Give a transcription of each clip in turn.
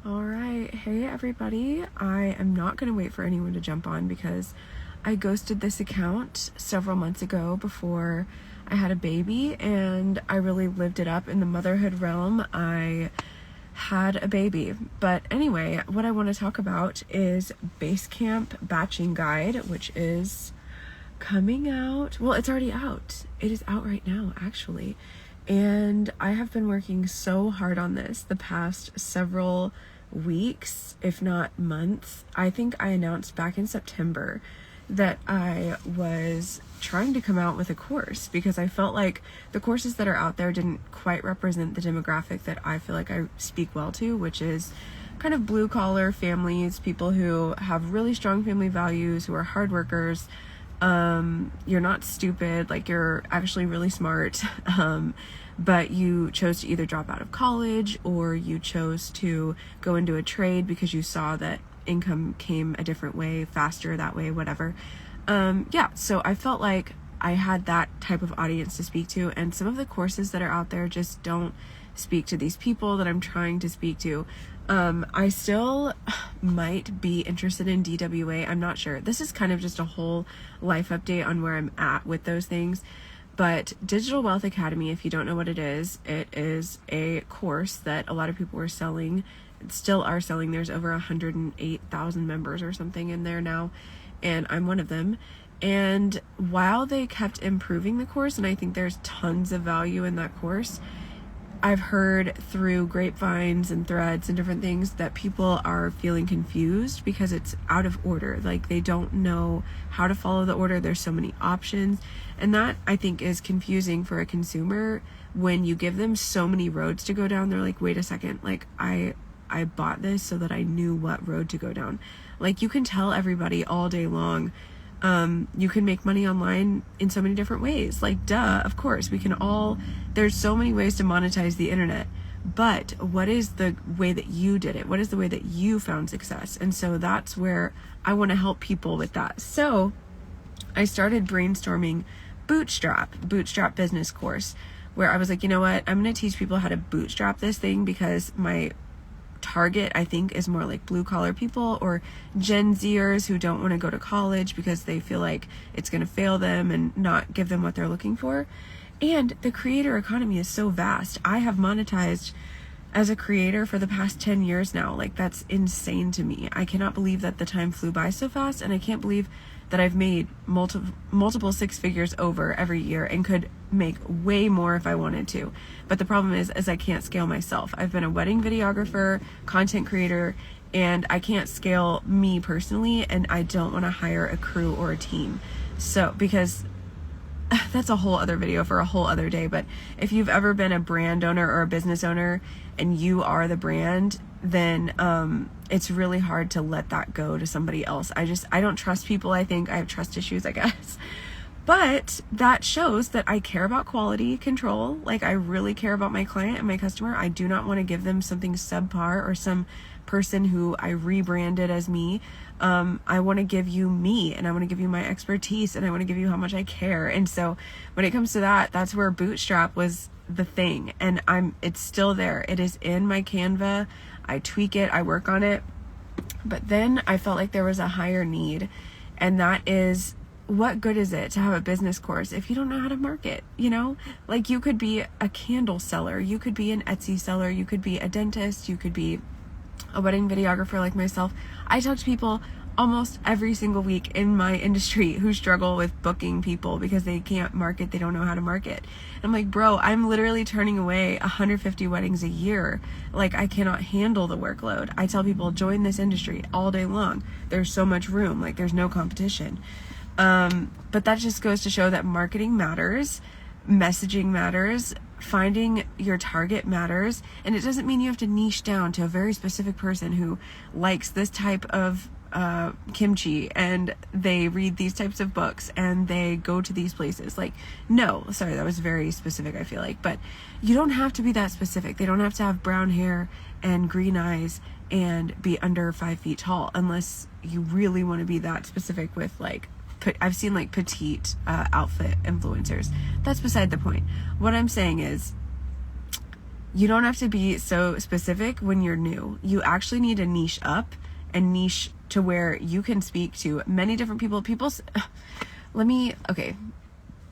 All right. Hey, everybody. I am not going to wait for anyone to jump on because I ghosted this account several months ago before I had a baby, and I really lived it up in the motherhood realm. I had a baby. But anyway, what I want to talk about is Basecamp Batching Guide, which is coming out. Well, it's already out. It is out right now, actually. And I have been working so hard on this the past several weeks, if not months. I think I announced back in September that I was trying to come out with a course because I felt like the courses that are out there didn't quite represent the demographic that I feel like I speak well to, which is kind of blue collar families, people who have really strong family values, who are hard workers. You're not stupid, like you're actually really smart. But you chose to either drop out of college or you chose to go into a trade because you saw that income came a different way, faster that way, whatever. So I felt like I had that type of audience to speak to, and some of the courses that are out there just don't speak to these people that I'm trying to speak to. I still might be interested in DWA. I'm not sure. This is kind of just a whole life update on where I'm at with those things. But Digital Wealth Academy, if you don't know what it is a course that a lot of people were selling, still are selling. There's over 108,000 members or something in there now, and I'm one of them. And while they kept improving the course, and I think there's tons of value in that course, I've heard through grapevines and threads and different things that people are feeling confused because it's out of order. Like they don't know how to follow the order. There's so many options. And that I think is confusing for a consumer when you give them so many roads to go down. They're like, wait a second, like I bought this so that I knew what road to go down. Like you can tell everybody all day long, you can make money online in so many different ways. Like, duh, of course, there's so many ways to monetize the internet, but what is the way that you did it? What is the way that you found success? And so that's where I want to help people with that. So I started brainstorming bootstrap business course, where I was like, you know what? I'm going to teach people how to bootstrap this thing because my target, I think, is more like blue collar people or Gen Zers who don't want to go to college because they feel like it's going to fail them and not give them what they're looking for. And the creator economy is so vast. I have monetized as a creator for the past 10 years now. Like that's insane to me. I cannot believe that the time flew by so fast, and I can't believe that I've made multiple six figures over every year and could make way more if I wanted to. But the problem is I can't scale myself. I've been a wedding videographer, content creator, and I can't scale me personally, and I don't want to hire a crew or a team. So, because that's a whole other video for a whole other day. But if you've ever been a brand owner or a business owner and you are the brand, then it's really hard to let that go to somebody else. I don't trust people. I think I have trust issues, I guess. But that shows that I care about quality control. Like I really care about my client and my customer. I do not want to give them something subpar or some person who I rebranded as me. I want to give you me, and I want to give you my expertise, and I want to give you how much I care. And so when it comes to that, that's where Bootstrap was the thing. And it's still there. It is in my Canva. I tweak it, I work on it. But then I felt like there was a higher need, and that is, what good is it to have a business course if you don't know how to market? You know, like you could be a candle seller, you could be an Etsy seller, you could be a dentist, you could be a wedding videographer like myself. I talk to people almost every single week in my industry who struggle with booking people because they can't market, they don't know how to market. And I'm like, bro, I'm literally turning away 150 weddings a year. Like I cannot handle the workload. I tell people, join this industry all day long. There's so much room, like there's no competition. But that just goes to show that marketing matters, messaging matters, finding your target matters, and it doesn't mean you have to niche down to a very specific person who likes this type of kimchi and they read these types of books and they go to these places. Like, no, sorry, that was very specific, I feel like, but you don't have to be that specific. They don't have to have brown hair and green eyes and be under 5 feet tall unless you really want to be that specific with like I've seen like petite outfit influencers. That's beside the point. What I'm saying is You don't have to be so specific when you're new. You actually need to niche up and niche to where you can speak to many different people. Let me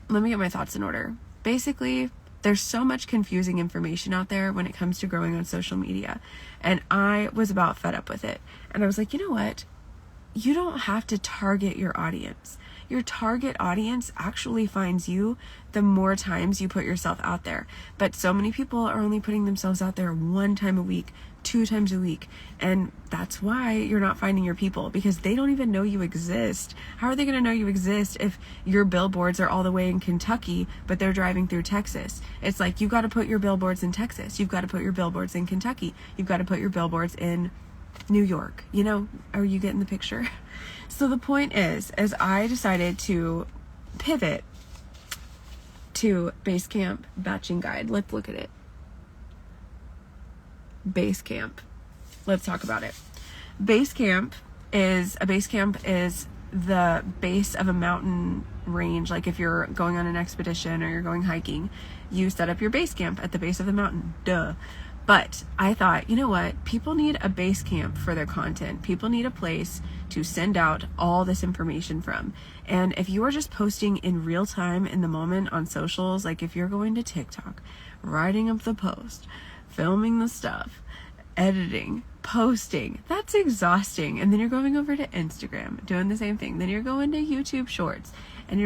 get my thoughts in order. Basically, there's so much confusing information out there when it comes to growing on social media. And I was about fed up with it. And I was like, you know what? You don't have to target your audience. Your target audience actually finds you the more times you put yourself out there. But so many people are only putting themselves out there 1 time a week, 2 times a week. And that's why you're not finding your people, because they don't even know you exist. How are they going to know you exist if your billboards are all the way in Kentucky, but they're driving through Texas? It's like, you've got to put your billboards in Texas. You've got to put your billboards in Kentucky. You've got to put your billboards in New York. You know, are you getting the picture? So the point is, as I decided to pivot to Basecamp Batching Guide, let's look at it. Basecamp. Let's talk about it. Basecamp is the base of a mountain range. Like if you're going on an expedition or you're going hiking, you set up your base camp at the base of the mountain. Duh. But I thought, you know what? People need a base camp for their content. People need a place to send out all this information from. And if you are just posting in real time in the moment on socials, like if you're going to TikTok, writing up the post, filming the stuff, editing, posting, that's exhausting. And then you're going over to Instagram, doing the same thing. Then you're going to YouTube Shorts, and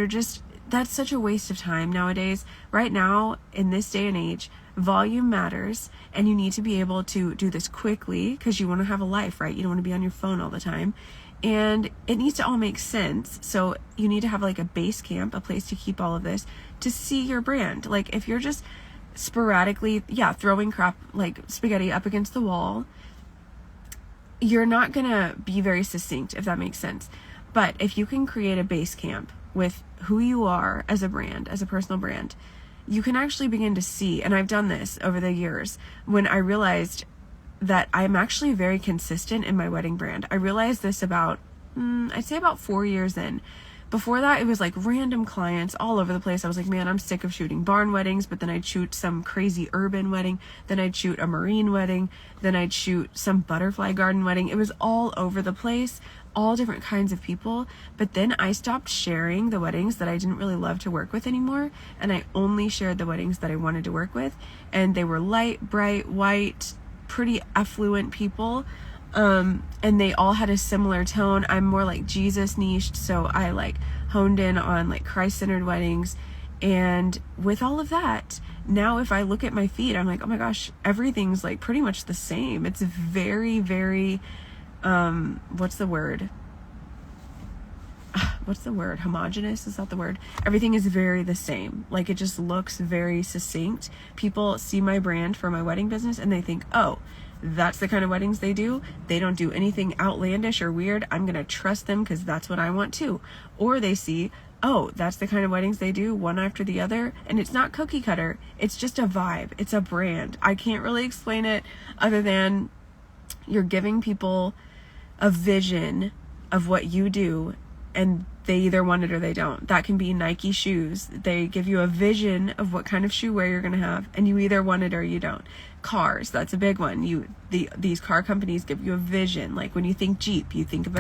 that's such a waste of time nowadays. Right now, in this day and age, volume matters, and you need to be able to do this quickly because you want to have a life, right? You don't want to be on your phone all the time. And it needs to all make sense. So you need to have like a base camp, a place to keep all of this, to see your brand. Like if you're just sporadically, throwing crap like spaghetti up against the wall, you're not gonna be very succinct, if that makes sense. But if you can create a base camp with who you are as a brand, as a personal brand, you can actually begin to see, and I've done this over the years, when I realized that I'm actually very consistent in my wedding brand. I realized this about, I'd say about 4 years in. Before that, it was like random clients all over the place. I was like, man, I'm sick of shooting barn weddings, but then I'd shoot some crazy urban wedding, then I'd shoot a marine wedding, then I'd shoot some butterfly garden wedding. It was all over the place, all different kinds of people. But then I stopped sharing the weddings that I didn't really love to work with anymore, and I only shared the weddings that I wanted to work with, and they were light, bright, white, pretty affluent people. And they all had a similar tone. I'm more like Jesus niched, so I like honed in on like Christ-centered weddings. And with all of that, now if I look at my feed, I'm like, oh my gosh, everything's like pretty much the same. It's very, very, what's the word? Homogenous, is that the word? Everything is very the same. Like it just looks very succinct. People see my brand for my wedding business and they think, oh, that's the kind of weddings they do. They don't do anything outlandish or weird. I'm going to trust them because that's what I want too. Or they see, oh, that's the kind of weddings they do, one after the other. And it's not cookie cutter. It's just a vibe. It's a brand. I can't really explain it other than you're giving people a vision of what you do, and they either want it or they don't. That can be Nike shoes. They give you a vision of what kind of shoe wear you're going to have, and you either want it or you don't. Cars, that's a big one. These car companies give you a vision. Like when you think Jeep, you think of a